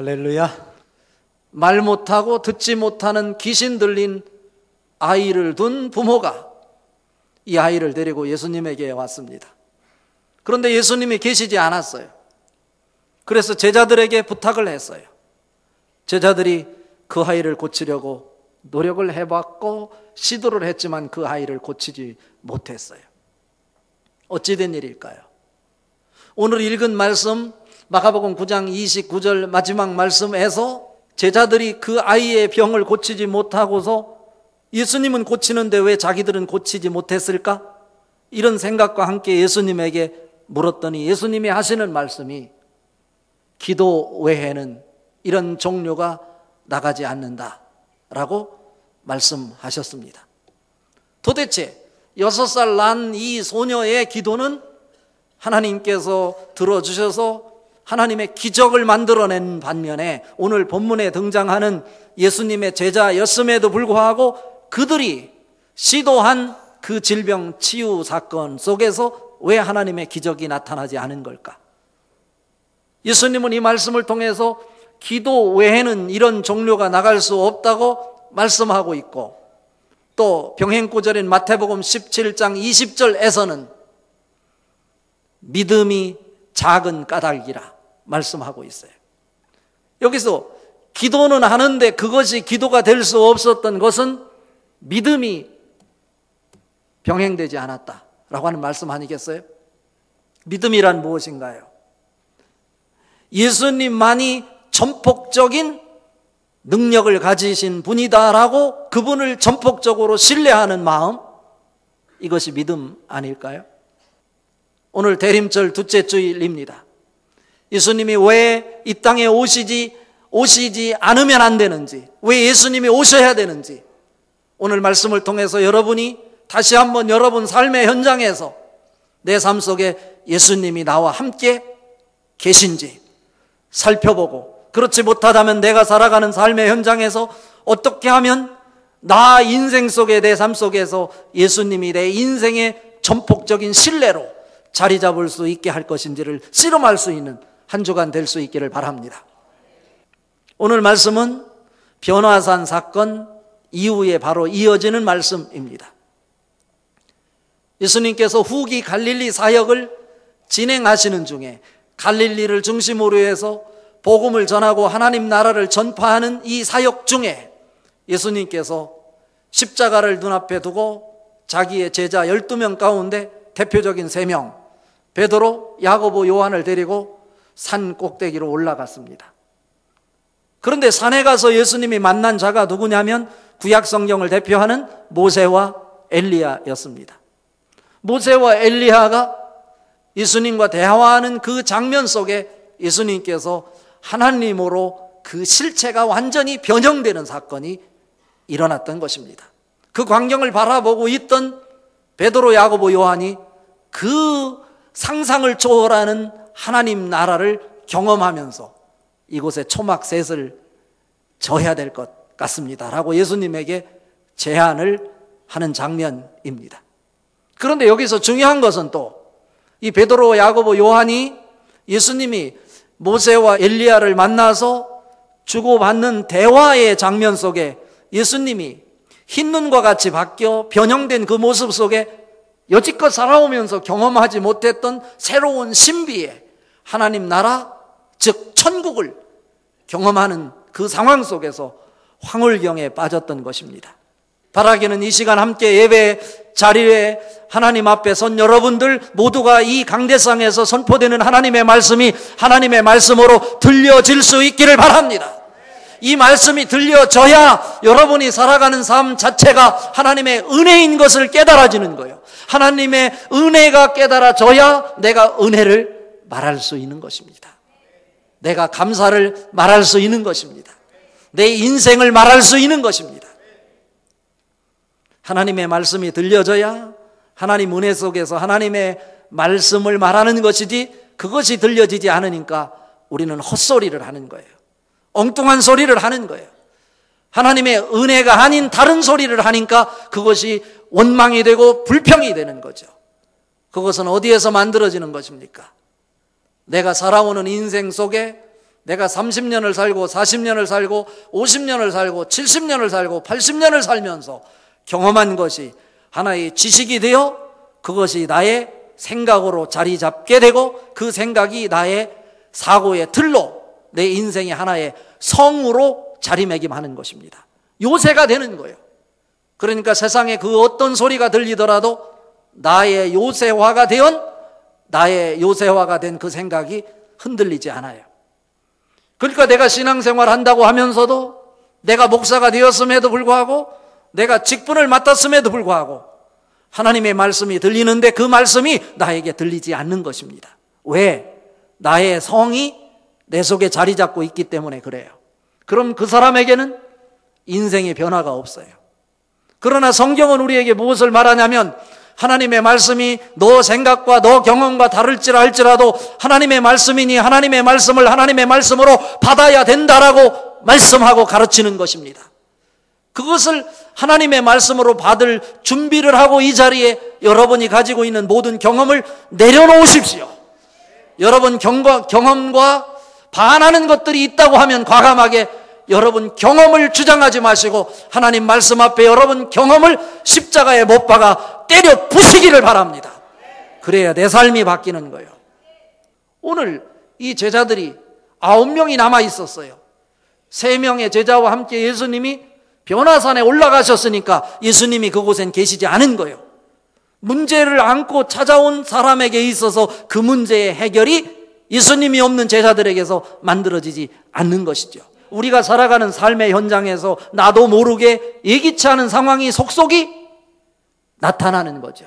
할렐루야. 말 못하고 듣지 못하는 귀신 들린 아이를 둔 부모가 이 아이를 데리고 예수님에게 왔습니다. 그런데 예수님이 계시지 않았어요. 그래서 제자들에게 부탁을 했어요. 제자들이 그 아이를 고치려고 노력을 해봤고 시도를 했지만 그 아이를 고치지 못했어요. 어찌된 일일까요? 오늘 읽은 말씀 마가복음 9장 29절 마지막 말씀에서 제자들이 그 아이의 병을 고치지 못하고서 예수님은 고치는데 왜 자기들은 고치지 못했을까? 이런 생각과 함께 예수님에게 물었더니 예수님이 하시는 말씀이 기도 외에는 이런 종류가 나가지 않는다라고 말씀하셨습니다. 도대체 6살 난 이 소녀의 기도는 하나님께서 들어주셔서 하나님의 기적을 만들어낸 반면에 오늘 본문에 등장하는 예수님의 제자였음에도 불구하고 그들이 시도한 그 질병 치유 사건 속에서 왜 하나님의 기적이 나타나지 않은 걸까? 예수님은 이 말씀을 통해서 기도 외에는 이런 종류가 나갈 수 없다고 말씀하고 있고 또 병행구절인 마태복음 17장 20절에서는 믿음이 작은 까닭이라 말씀하고 있어요. 여기서 기도는 하는데 그것이 기도가 될 수 없었던 것은 믿음이 병행되지 않았다라고 하는 말씀 아니겠어요? 믿음이란 무엇인가요? 예수님만이 전폭적인 능력을 가지신 분이다라고 그분을 전폭적으로 신뢰하는 마음, 이것이 믿음 아닐까요? 오늘 대림절 둘째 주일입니다. 예수님이 왜 이 땅에 오시지 않으면 안 되는지, 왜 예수님이 오셔야 되는지 오늘 말씀을 통해서 여러분이 다시 한번 여러분 삶의 현장에서 내 삶 속에 예수님이 나와 함께 계신지 살펴보고, 그렇지 못하다면 내가 살아가는 삶의 현장에서 어떻게 하면 나 인생 속에, 내 삶 속에서 예수님이 내 인생의 전폭적인 신뢰로 자리 잡을 수 있게 할 것인지를 씨름할 수 있는 한 주간 될 수 있기를 바랍니다. 오늘 말씀은 변화산 사건 이후에 바로 이어지는 말씀입니다. 예수님께서 후기 갈릴리 사역을 진행하시는 중에 갈릴리를 중심으로 해서 복음을 전하고 하나님 나라를 전파하는 이 사역 중에 예수님께서 십자가를 눈앞에 두고 자기의 제자 12명 가운데 대표적인 3명 베드로, 야고보, 요한을 데리고 산 꼭대기로 올라갔습니다. 그런데 산에 가서 예수님이 만난 자가 누구냐면 구약 성경을 대표하는 모세와 엘리야였습니다. 모세와 엘리야가 예수님과 대화하는 그 장면 속에 예수님께서 하나님으로 그 실체가 완전히 변형되는 사건이 일어났던 것입니다. 그 광경을 바라보고 있던 베드로, 야고보, 요한이 그 상상을 초월하는 하나님 나라를 경험하면서 이곳에 초막셋을 져야 될 것 같습니다 라고 예수님에게 제안을 하는 장면입니다. 그런데 여기서 중요한 것은 또 이 베드로, 야고보, 요한이 예수님이 모세와 엘리야를 만나서 주고받는 대화의 장면 속에 예수님이 흰눈과 같이 바뀌어 변형된 그 모습 속에 여지껏 살아오면서 경험하지 못했던 새로운 신비의 하나님 나라, 즉 천국을 경험하는 그 상황 속에서 황홀경에 빠졌던 것입니다. 바라기는 이 시간 함께 예배 자리에 하나님 앞에 선 여러분들 모두가 이 강대상에서 선포되는 하나님의 말씀이 하나님의 말씀으로 들려질 수 있기를 바랍니다. 이 말씀이 들려져야 여러분이 살아가는 삶 자체가 하나님의 은혜인 것을 깨달아지는 거예요. 하나님의 은혜가 깨달아져야 내가 은혜를 말할 수 있는 것입니다. 내가 감사를 말할 수 있는 것입니다. 내 인생을 말할 수 있는 것입니다. 하나님의 말씀이 들려져야 하나님 은혜 속에서 하나님의 말씀을 말하는 것이지, 그것이 들려지지 않으니까 우리는 헛소리를 하는 거예요. 엉뚱한 소리를 하는 거예요. 하나님의 은혜가 아닌 다른 소리를 하니까 그것이 원망이 되고 불평이 되는 거죠. 그것은 어디에서 만들어지는 것입니까? 내가 살아오는 인생 속에 내가 30년을 살고 40년을 살고 50년을 살고 70년을 살고 80년을 살면서 경험한 것이 하나의 지식이 되어 그것이 나의 생각으로 자리 잡게 되고 그 생각이 나의 사고의 틀로 내 인생의 하나의 성으로 자리매김하는 것입니다. 요새가 되는 거예요. 그러니까 세상에 그 어떤 소리가 들리더라도 나의 요새화가 된 그 생각이 흔들리지 않아요. 그러니까 내가 신앙생활 한다고 하면서도 내가 목사가 되었음에도 불구하고 내가 직분을 맡았음에도 불구하고 하나님의 말씀이 들리는데 그 말씀이 나에게 들리지 않는 것입니다. 왜? 나의 성이 내 속에 자리 잡고 있기 때문에 그래요. 그럼 그 사람에게는 인생의 변화가 없어요. 그러나 성경은 우리에게 무엇을 말하냐면 하나님의 말씀이 너 생각과 너 경험과 다를지라 할지라도 하나님의 말씀이니 하나님의 말씀을 하나님의 말씀으로 받아야 된다라고 말씀하고 가르치는 것입니다. 그것을 하나님의 말씀으로 받을 준비를 하고 이 자리에 여러분이 가지고 있는 모든 경험을 내려놓으십시오. 여러분 경험과 반하는 것들이 있다고 하면 과감하게 여러분 경험을 주장하지 마시고 하나님 말씀 앞에 여러분 경험을 십자가에 못 박아 때려 부시기를 바랍니다. 그래야 내 삶이 바뀌는 거예요. 오늘 이 제자들이 9명이 남아 있었어요. 3명의 제자와 함께 예수님이 변화산에 올라가셨으니까 예수님이 그곳엔 계시지 않은 거예요. 문제를 안고 찾아온 사람에게 있어서 그 문제의 해결이 예수님이 없는 제자들에게서 만들어지지 않는 것이죠. 우리가 살아가는 삶의 현장에서 나도 모르게 예기치 않은 상황이 속속이 나타나는 거죠.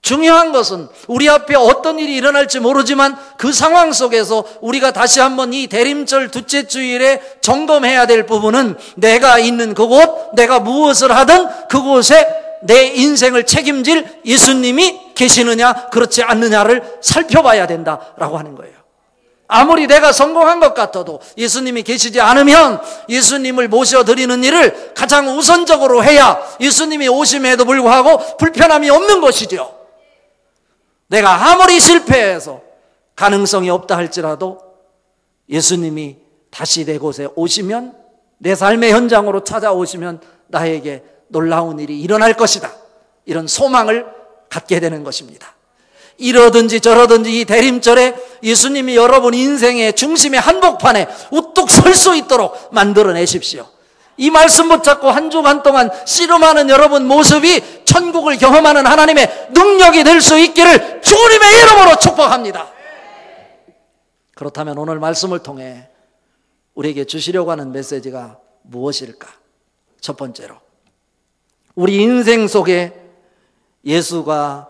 중요한 것은 우리 앞에 어떤 일이 일어날지 모르지만 그 상황 속에서 우리가 다시 한번 이 대림절 둘째 주일에 점검해야 될 부분은 내가 있는 그곳, 내가 무엇을 하든 그곳에 내 인생을 책임질 예수님이 계시느냐 그렇지 않느냐를 살펴봐야 된다라고 하는 거예요. 아무리 내가 성공한 것 같아도 예수님이 계시지 않으면 예수님을 모셔드리는 일을 가장 우선적으로 해야 예수님이 오심에도 불구하고 불편함이 없는 것이죠. 내가 아무리 실패해서 가능성이 없다 할지라도 예수님이 다시 내 곳에 오시면 내 삶의 현장으로 찾아오시면 나에게 놀라운 일이 일어날 것이다. 이런 소망을 갖게 되는 것입니다. 이러든지 저러든지 이 대림절에 예수님이 여러분 인생의 중심의 한복판에 우뚝 설 수 있도록 만들어내십시오. 이 말씀 붙잡고 한 주간 동안 씨름하는 여러분 모습이 천국을 경험하는 하나님의 능력이 될 수 있기를 주님의 이름으로 축복합니다. 그렇다면 오늘 말씀을 통해 우리에게 주시려고 하는 메시지가 무엇일까? 첫 번째로 우리 인생 속에 예수가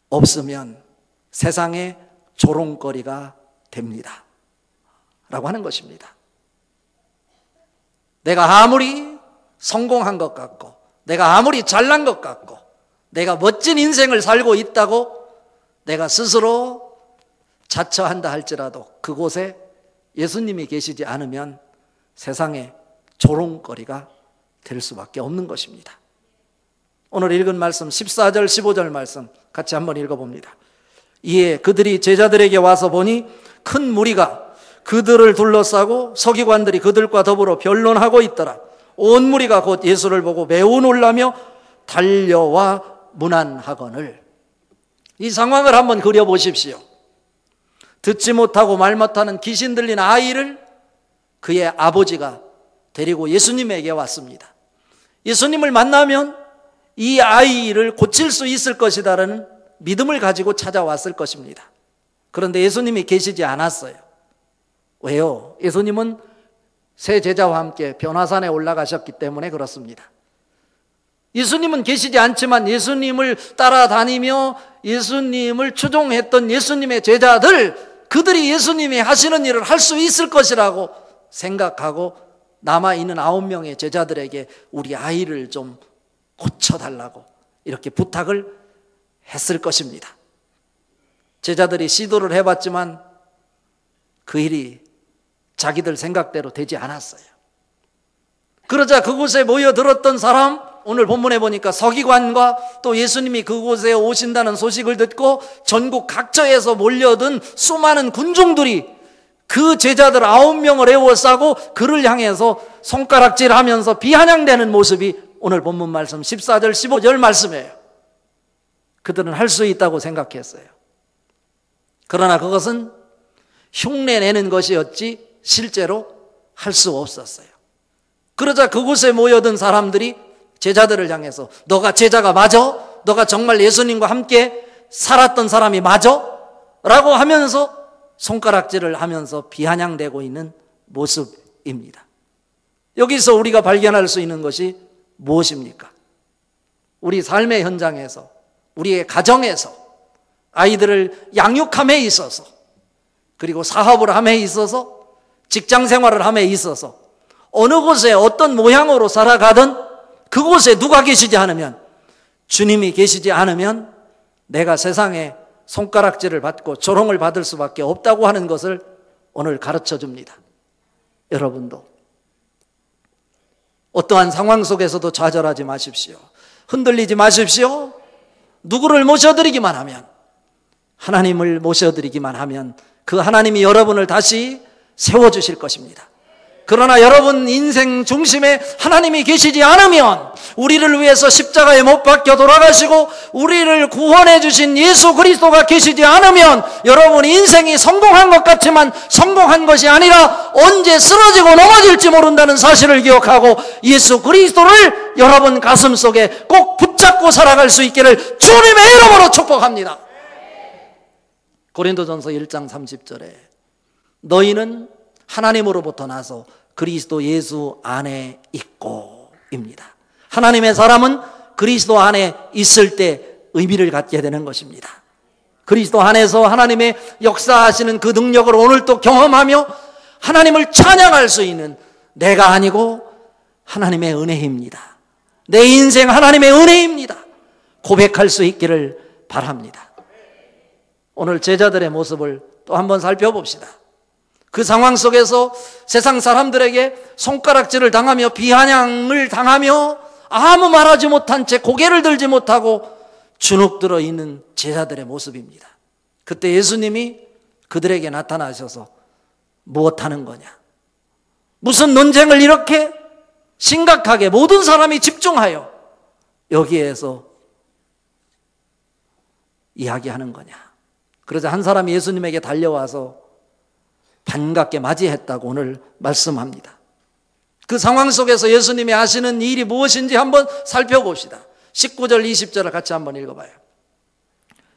없으면 세상의 조롱거리가 됩니다 라고 하는 것입니다. 내가 아무리 성공한 것 같고 내가 아무리 잘난 것 같고 내가 멋진 인생을 살고 있다고 내가 스스로 자처한다 할지라도 그곳에 예수님이 계시지 않으면 세상의 조롱거리가 될 수밖에 없는 것입니다. 오늘 읽은 말씀 14절 15절 말씀 같이 한번 읽어봅니다. 이에 그들이 제자들에게 와서 보니 큰 무리가 그들을 둘러싸고 서기관들이 그들과 더불어 변론하고 있더라. 온 무리가 곧 예수를 보고 매우 놀라며 달려와 문안하거늘. 이 상황을 한번 그려보십시오. 듣지 못하고 말 못하는 귀신 들린 아이를 그의 아버지가 데리고 예수님에게 왔습니다. 예수님을 만나면 이 아이를 고칠 수 있을 것이다라는 믿음을 가지고 찾아왔을 것입니다. 그런데 예수님이 계시지 않았어요. 왜요? 예수님은 세 제자와 함께 변화산에 올라가셨기 때문에 그렇습니다. 예수님은 계시지 않지만 예수님을 따라다니며 예수님을 추종했던 예수님의 제자들, 그들이 예수님이 하시는 일을 할 수 있을 것이라고 생각하고 남아있는 9명의 제자들에게 우리 아이를 좀 고쳐달라고 이렇게 부탁을 했을 것입니다. 제자들이 시도를 해봤지만 그 일이 자기들 생각대로 되지 않았어요. 그러자 그곳에 모여들었던 사람, 오늘 본문에 보니까 서기관과 또 예수님이 그곳에 오신다는 소식을 듣고 전국 각처에서 몰려든 수많은 군중들이 그 제자들 9명을 에워싸고 그를 향해서 손가락질하면서 비아냥대는 모습이 오늘 본문 말씀 14절 15절 말씀이에요. 그들은 할 수 있다고 생각했어요. 그러나 그것은 흉내내는 것이었지 실제로 할 수 없었어요. 그러자 그곳에 모여든 사람들이 제자들을 향해서 너가 제자가 맞아? 너가 정말 예수님과 함께 살았던 사람이 맞아? 라고 하면서 손가락질을 하면서 비아냥대고 있는 모습입니다. 여기서 우리가 발견할 수 있는 것이 무엇입니까? 우리 삶의 현장에서, 우리의 가정에서, 아이들을 양육함에 있어서, 그리고 사업을 함에 있어서, 직장 생활을 함에 있어서 어느 곳에 어떤 모양으로 살아가든 그곳에 누가 계시지 않으면, 주님이 계시지 않으면 내가 세상에 손가락질을 받고 조롱을 받을 수밖에 없다고 하는 것을 오늘 가르쳐 줍니다. 여러분도 어떠한 상황 속에서도 좌절하지 마십시오. 흔들리지 마십시오. 누구를 모셔드리기만 하면, 하나님을 모셔드리기만 하면 그 하나님이 여러분을 다시 세워주실 것입니다. 그러나 여러분 인생 중심에 하나님이 계시지 않으면, 우리를 위해서 십자가에 못 박혀 돌아가시고 우리를 구원해 주신 예수 그리스도가 계시지 않으면 여러분 인생이 성공한 것 같지만 성공한 것이 아니라 언제 쓰러지고 넘어질지 모른다는 사실을 기억하고 예수 그리스도를 여러분 가슴 속에 꼭 붙잡고 살아갈 수 있기를 주님의 이름으로 축복합니다. 고린도전서 1장 30절에 너희는 하나님으로부터 나서 그리스도 예수 안에 있고 입니다. 하나님의 사람은 그리스도 안에 있을 때 의미를 갖게 되는 것입니다. 그리스도 안에서 하나님의 역사하시는 그 능력을 오늘 또 경험하며 하나님을 찬양할 수 있는, 내가 아니고 하나님의 은혜입니다, 내 인생 하나님의 은혜입니다, 고백할 수 있기를 바랍니다. 오늘 제자들의 모습을 또 한번 살펴봅시다. 그 상황 속에서 세상 사람들에게 손가락질을 당하며 비아냥을 당하며 아무 말하지 못한 채 고개를 들지 못하고 주눅들어 있는 제자들의 모습입니다. 그때 예수님이 그들에게 나타나셔서 무엇하는 거냐, 무슨 논쟁을 이렇게 심각하게 모든 사람이 집중하여 여기에서 이야기하는 거냐. 그러자 한 사람이 예수님에게 달려와서 반갑게 맞이했다고 오늘 말씀합니다. 그 상황 속에서 예수님이 하시는 일이 무엇인지 한번 살펴봅시다. 19절 20절을 같이 한번 읽어봐요.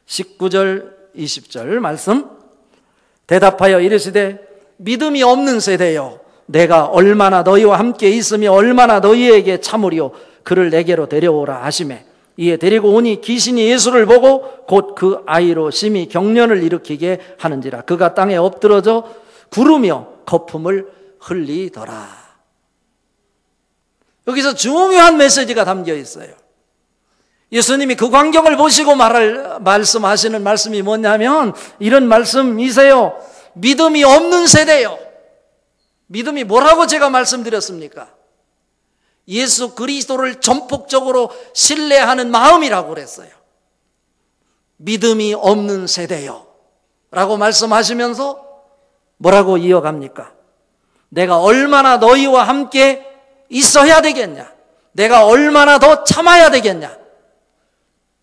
19절 20절 말씀, 대답하여 이르시되 믿음이 없는 세대여, 내가 얼마나 너희와 함께 있으며 얼마나 너희에게 참으리요, 그를 내게로 데려오라 하시매 이에 데리고 오니 귀신이 예수를 보고 곧 그 아이로 심히 경련을 일으키게 하는지라 그가 땅에 엎드러져 구르며 거품을 흘리더라. 여기서 중요한 메시지가 담겨 있어요. 예수님이 그 광경을 보시고 말씀하시는 말씀이 뭐냐면 이런 말씀이세요. 믿음이 없는 세대요. 믿음이 뭐라고 제가 말씀드렸습니까? 예수 그리스도를 전폭적으로 신뢰하는 마음이라고 그랬어요. 믿음이 없는 세대요 라고 말씀하시면서 뭐라고 이어갑니까? 내가 얼마나 너희와 함께 있어야 되겠냐, 내가 얼마나 더 참아야 되겠냐.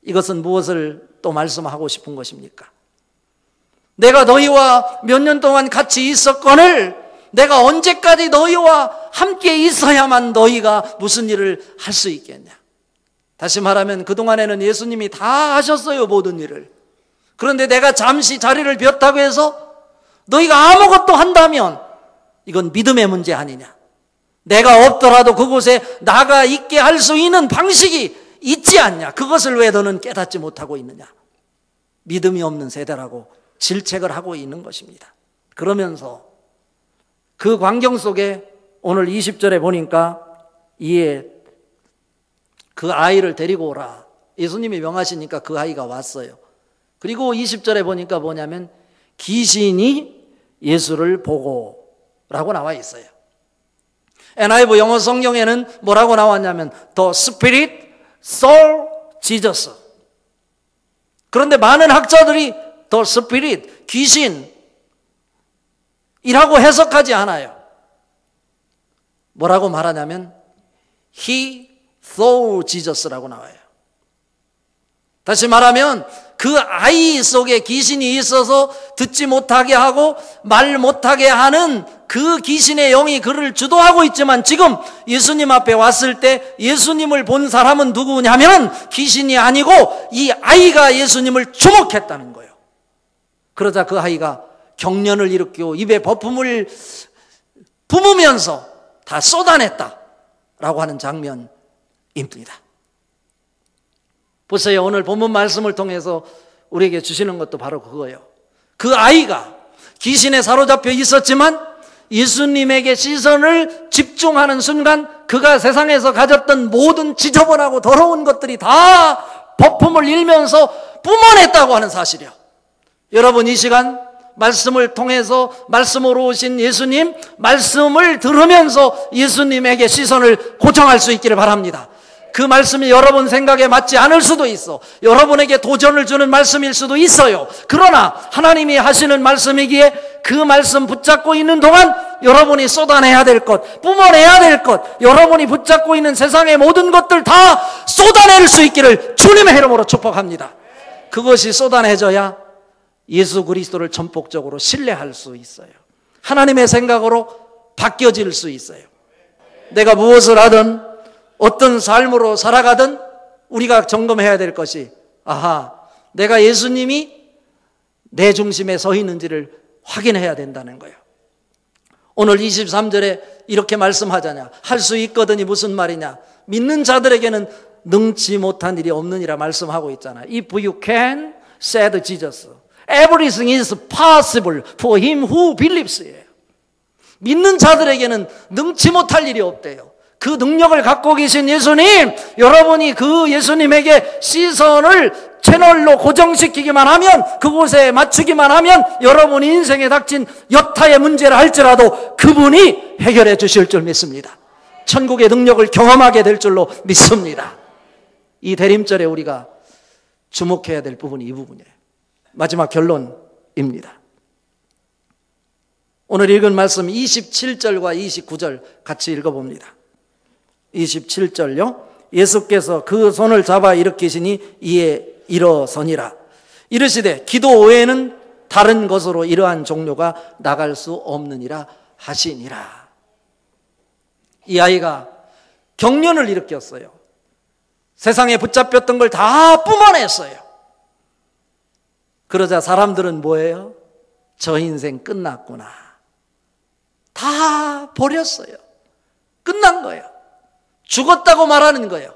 이것은 무엇을 또 말씀하고 싶은 것입니까? 내가 너희와 몇 년 동안 같이 있었거늘 내가 언제까지 너희와 함께 있어야만 너희가 무슨 일을 할 수 있겠냐. 다시 말하면 그동안에는 예수님이 다 하셨어요, 모든 일을. 그런데 내가 잠시 자리를 비웠다고 해서 너희가 아무것도 한다면 이건 믿음의 문제 아니냐. 내가 없더라도 그곳에 나가 있게 할 수 있는 방식이 있지 않냐. 그것을 왜 너는 깨닫지 못하고 있느냐. 믿음이 없는 세대라고 질책을 하고 있는 것입니다. 그러면서 그 광경 속에 오늘 20절에 보니까 이에 그 아이를 데리고 오라. 예수님이 명하시니까 그 아이가 왔어요. 그리고 20절에 보니까 뭐냐면 귀신이 예수를 보고 라고 나와 있어요. NIV 영어 성경에는 뭐라고 나왔냐면 The Spirit saw Jesus. 그런데 많은 학자들이 The Spirit, 귀신, 이라고 해석하지 않아요. 뭐라고 말하냐면 He saw Jesus라고 나와요. 다시 말하면 그 아이 속에 귀신이 있어서 듣지 못하게 하고 말 못하게 하는 그 귀신의 영이 그를 주도하고 있지만 지금 예수님 앞에 왔을 때 예수님을 본 사람은 누구냐면 귀신이 아니고 이 아이가 예수님을 주목했다는 거예요. 그러자 그 아이가 경련을 일으키고 입에 거품을 뿜으면서 다 쏟아냈다라고 하는 장면입니다. 보세요. 오늘 본문 말씀을 통해서 우리에게 주시는 것도 바로 그거예요. 그 아이가 귀신에 사로잡혀 있었지만 예수님에게 시선을 집중하는 순간 그가 세상에서 가졌던 모든 지저분하고 더러운 것들이 다 거품을 일면서 뿜어냈다고 하는 사실이요. 여러분, 이 시간 말씀을 통해서 말씀으로 오신 예수님, 말씀을 들으면서 예수님에게 시선을 고정할 수 있기를 바랍니다. 그 말씀이 여러분 생각에 맞지 않을 수도 있어. 여러분에게 도전을 주는 말씀일 수도 있어요. 그러나 하나님이 하시는 말씀이기에 그 말씀 붙잡고 있는 동안 여러분이 쏟아내야 될 것, 뿜어내야 될 것, 여러분이 붙잡고 있는 세상의 모든 것들 다 쏟아낼 수 있기를 주님의 이름으로 축복합니다. 그것이 쏟아내져야 예수 그리스도를 전폭적으로 신뢰할 수 있어요. 하나님의 생각으로 바뀌어질 수 있어요. 내가 무엇을 하든 어떤 삶으로 살아가든 우리가 점검해야 될 것이, 내가 예수님이 내 중심에 서 있는지를 확인해야 된다는 거예요. 오늘 23절에 이렇게 말씀하잖냐. 할 수 있거든이 무슨 말이냐. 믿는 자들에게는 능치 못한 일이 없느니라 말씀하고 있잖아. If you can, said Jesus, everything is possible for him who believes. 믿는 자들에게는 능치 못할 일이 없대요. 그 능력을 갖고 계신 예수님, 여러분이 그 예수님에게 시선을 채널로 고정시키기만 하면, 그곳에 맞추기만 하면 여러분 인생에 닥친 여타의 문제를 할지라도 그분이 해결해 주실 줄 믿습니다. 천국의 능력을 경험하게 될 줄로 믿습니다. 이 대림절에 우리가 주목해야 될 부분이 이 부분이에요. 마지막 결론입니다. 오늘 읽은 말씀 27절과 29절 같이 읽어봅니다. 27절요. 예수께서 그 손을 잡아 일으키시니 이에 일어서니라. 이르시되 기도 외에는 다른 것으로 이러한 종료가 나갈 수 없느니라 하시니라. 이 아이가 경련을 일으켰어요. 세상에 붙잡혔던 걸 다 뿜어냈어요. 그러자 사람들은 뭐예요? 저 인생 끝났구나. 다 버렸어요. 끝난 거예요. 죽었다고 말하는 거예요.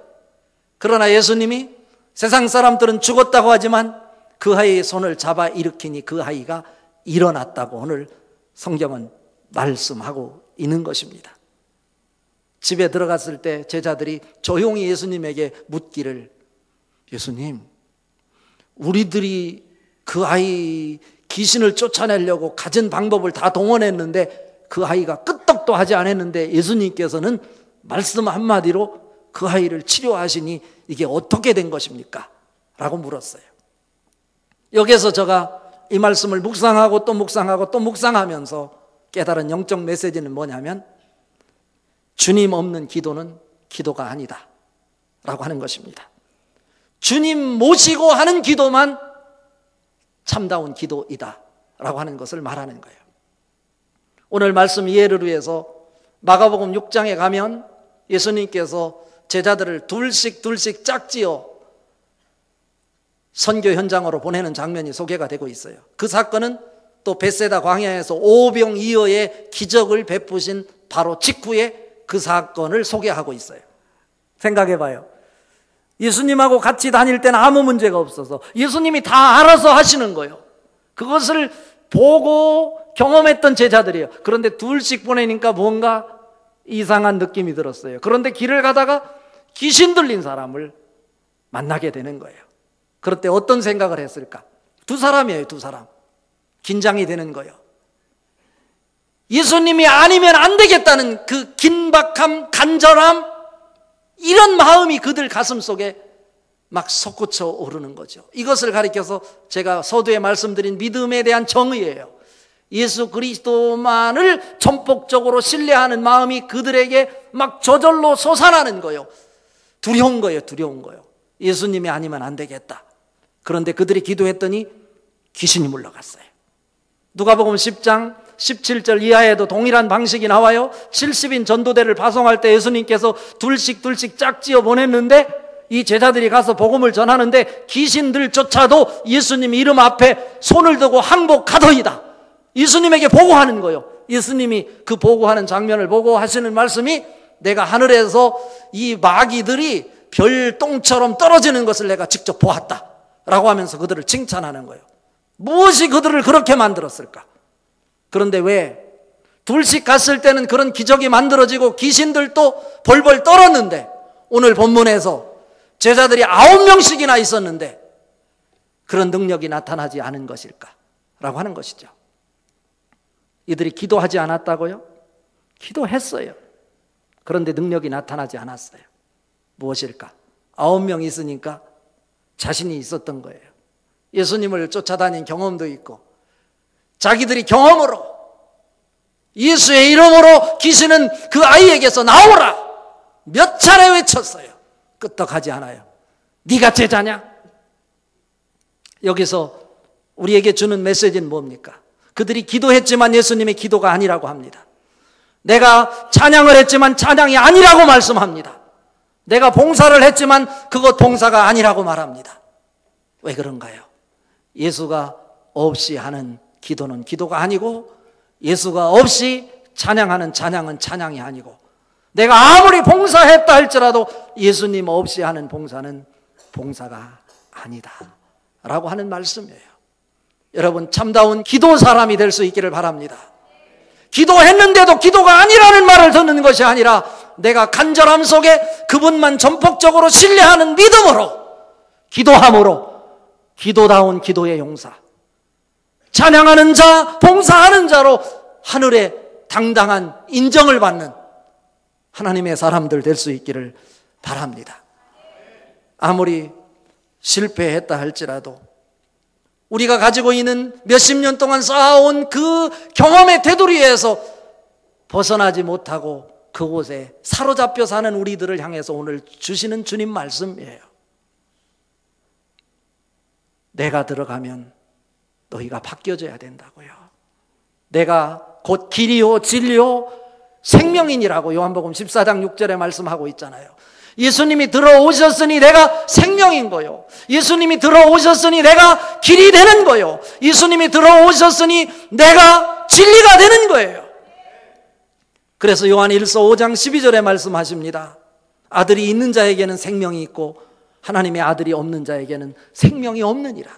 그러나 예수님이 세상 사람들은 죽었다고 하지만 그 아이의 손을 잡아 일으키니 그 아이가 일어났다고 오늘 성경은 말씀하고 있는 것입니다. 집에 들어갔을 때 제자들이 조용히 예수님에게 묻기를, 예수님, 우리들이 그 아이 귀신을 쫓아내려고 가진 방법을 다 동원했는데 그 아이가 끄떡도 하지 않았는데 예수님께서는 말씀 한마디로 그 아이를 치료하시니 이게 어떻게 된 것입니까? 라고 물었어요. 여기서 제가 이 말씀을 묵상하고 또 묵상하고 또 묵상하면서 깨달은 영적 메시지는 뭐냐면, 주님 없는 기도는 기도가 아니다 라고 하는 것입니다. 주님 모시고 하는 기도만 참다운 기도이다 라고 하는 것을 말하는 거예요. 오늘 말씀 이해를 위해서 마가복음 6장에 가면 예수님께서 제자들을 둘씩 짝지어 선교 현장으로 보내는 장면이 소개가 되고 있어요. 그 사건은 또 벳세다 광야에서 오병이어의 기적을 베푸신 바로 직후에 그 사건을 소개하고 있어요. 생각해봐요. 예수님하고 같이 다닐 때는 아무 문제가 없어서 예수님이 다 알아서 하시는 거예요. 그것을 보고 경험했던 제자들이에요. 그런데 둘씩 보내니까 뭔가 이상한 느낌이 들었어요. 그런데 길을 가다가 귀신 들린 사람을 만나게 되는 거예요. 그럴 때 어떤 생각을 했을까? 두 사람이에요, 두 사람. 긴장이 되는 거예요. 예수님이 아니면 안 되겠다는 그 긴박함, 간절함, 이런 마음이 그들 가슴 속에 막 솟구쳐 오르는 거죠. 이것을 가리켜서 제가 서두에 말씀드린 믿음에 대한 정의예요. 예수 그리스도만을 전폭적으로 신뢰하는 마음이 그들에게 막 저절로 솟아나는 거예요. 두려운 거예요. 두려운 거예요. 예수님이 아니면 안 되겠다. 그런데 그들이 기도했더니 귀신이 물러갔어요. 누가복음 10장 17절 이하에도 동일한 방식이 나와요. 70인 전도대를 파송할 때 예수님께서 둘씩 짝지어 보냈는데 이 제자들이 가서 복음을 전하는데 귀신들조차도 예수님 이름 앞에 손을 들고 항복하더이다. 예수님에게 보고하는 거예요. 예수님이 그 보고하는 장면을 보고 하시는 말씀이 내가 하늘에서 이 마귀들이 별똥처럼 떨어지는 것을 내가 직접 보았다 라고 하면서 그들을 칭찬하는 거예요. 무엇이 그들을 그렇게 만들었을까? 그런데 왜 둘씩 갔을 때는 그런 기적이 만들어지고 귀신들도 벌벌 떨었는데 오늘 본문에서 제자들이 9명씩이나 있었는데 그런 능력이 나타나지 않은 것일까? 라고 하는 것이죠. 이들이 기도하지 않았다고요? 기도했어요. 그런데 능력이 나타나지 않았어요. 무엇일까? 9명 있으니까 자신이 있었던 거예요. 예수님을 쫓아다닌 경험도 있고 자기들이 경험으로 예수의 이름으로 귀신은 그 아이에게서 나오라 몇 차례 외쳤어요. 끄떡하지 않아요. 네가 제자냐? 여기서 우리에게 주는 메시지는 뭡니까? 그들이 기도했지만 예수님의 기도가 아니라고 합니다. 내가 찬양을 했지만 찬양이 아니라고 말씀합니다. 내가 봉사를 했지만 그것 봉사가 아니라고 말합니다. 왜 그런가요? 예수가 없이 하는 기도는 기도가 아니고 예수가 없이 찬양하는 찬양은 찬양이 아니고 내가 아무리 봉사했다 할지라도 예수님 없이 하는 봉사는 봉사가 아니다 라고 하는 말씀이에요. 여러분 참다운 기도 사람이 될 수 있기를 바랍니다. 기도했는데도 기도가 아니라는 말을 듣는 것이 아니라 내가 간절함 속에 그분만 전폭적으로 신뢰하는 믿음으로 기도함으로 기도다운 기도의 용사, 찬양하는 자, 봉사하는 자로 하늘의 당당한 인정을 받는 하나님의 사람들 될 수 있기를 바랍니다. 아무리 실패했다 할지라도 우리가 가지고 있는 몇십 년 동안 쌓아온 그 경험의 테두리에서 벗어나지 못하고 그곳에 사로잡혀 사는 우리들을 향해서 오늘 주시는 주님 말씀이에요. 내가 들어가면 너희가 바뀌어져야 된다고요. 내가 곧 길이요 진리요 생명이니라고 요한복음 14장 6절에 말씀하고 있잖아요. 예수님이 들어오셨으니 내가 생명인 거요. 예수님이 들어오셨으니 내가 길이 되는 거요. 예수님이 들어오셨으니 내가 진리가 되는 거예요. 그래서 요한 1서 5장 12절에 말씀하십니다. 아들이 있는 자에게는 생명이 있고 하나님의 아들이 없는 자에게는 생명이 없느니라.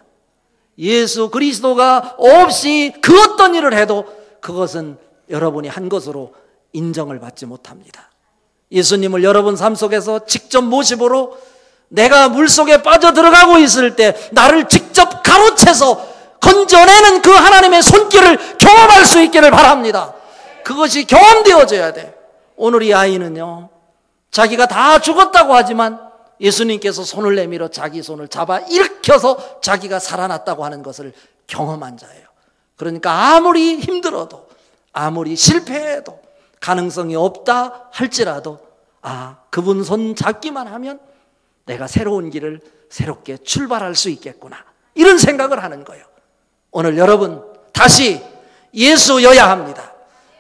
예수 그리스도가 없이 그 어떤 일을 해도 그것은 여러분이 한 것으로 인정을 받지 못합니다. 예수님을 여러분 삶 속에서 직접 모십으로 내가 물속에 빠져 들어가고 있을 때 나를 직접 가로채서 건져내는 그 하나님의 손길을 경험할 수 있기를 바랍니다. 그것이 경험되어져야 돼. 오늘 이 아이는요, 자기가 다 죽었다고 하지만 예수님께서 손을 내밀어 자기 손을 잡아 일으켜서 자기가 살아났다고 하는 것을 경험한 자예요. 그러니까 아무리 힘들어도 아무리 실패해도 가능성이 없다 할지라도 그분 손 잡기만 하면 내가 새로운 길을 새롭게 출발할 수 있겠구나, 이런 생각을 하는 거예요. 오늘 여러분 다시 예수여야 합니다.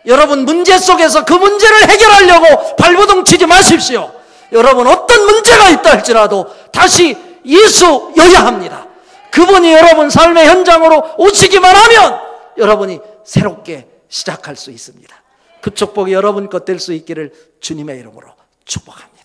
여러분 문제 속에서 그 문제를 해결하려고 발버둥 치지 마십시오. 여러분 어떤 문제가 있다 할지라도 다시 예수여야 합니다. 그분이 여러분 삶의 현장으로 오시기만 하면 여러분이 새롭게 시작할 수 있습니다. 그 축복이 여러분 것 될 수 있기를 주님의 이름으로 축복합니다.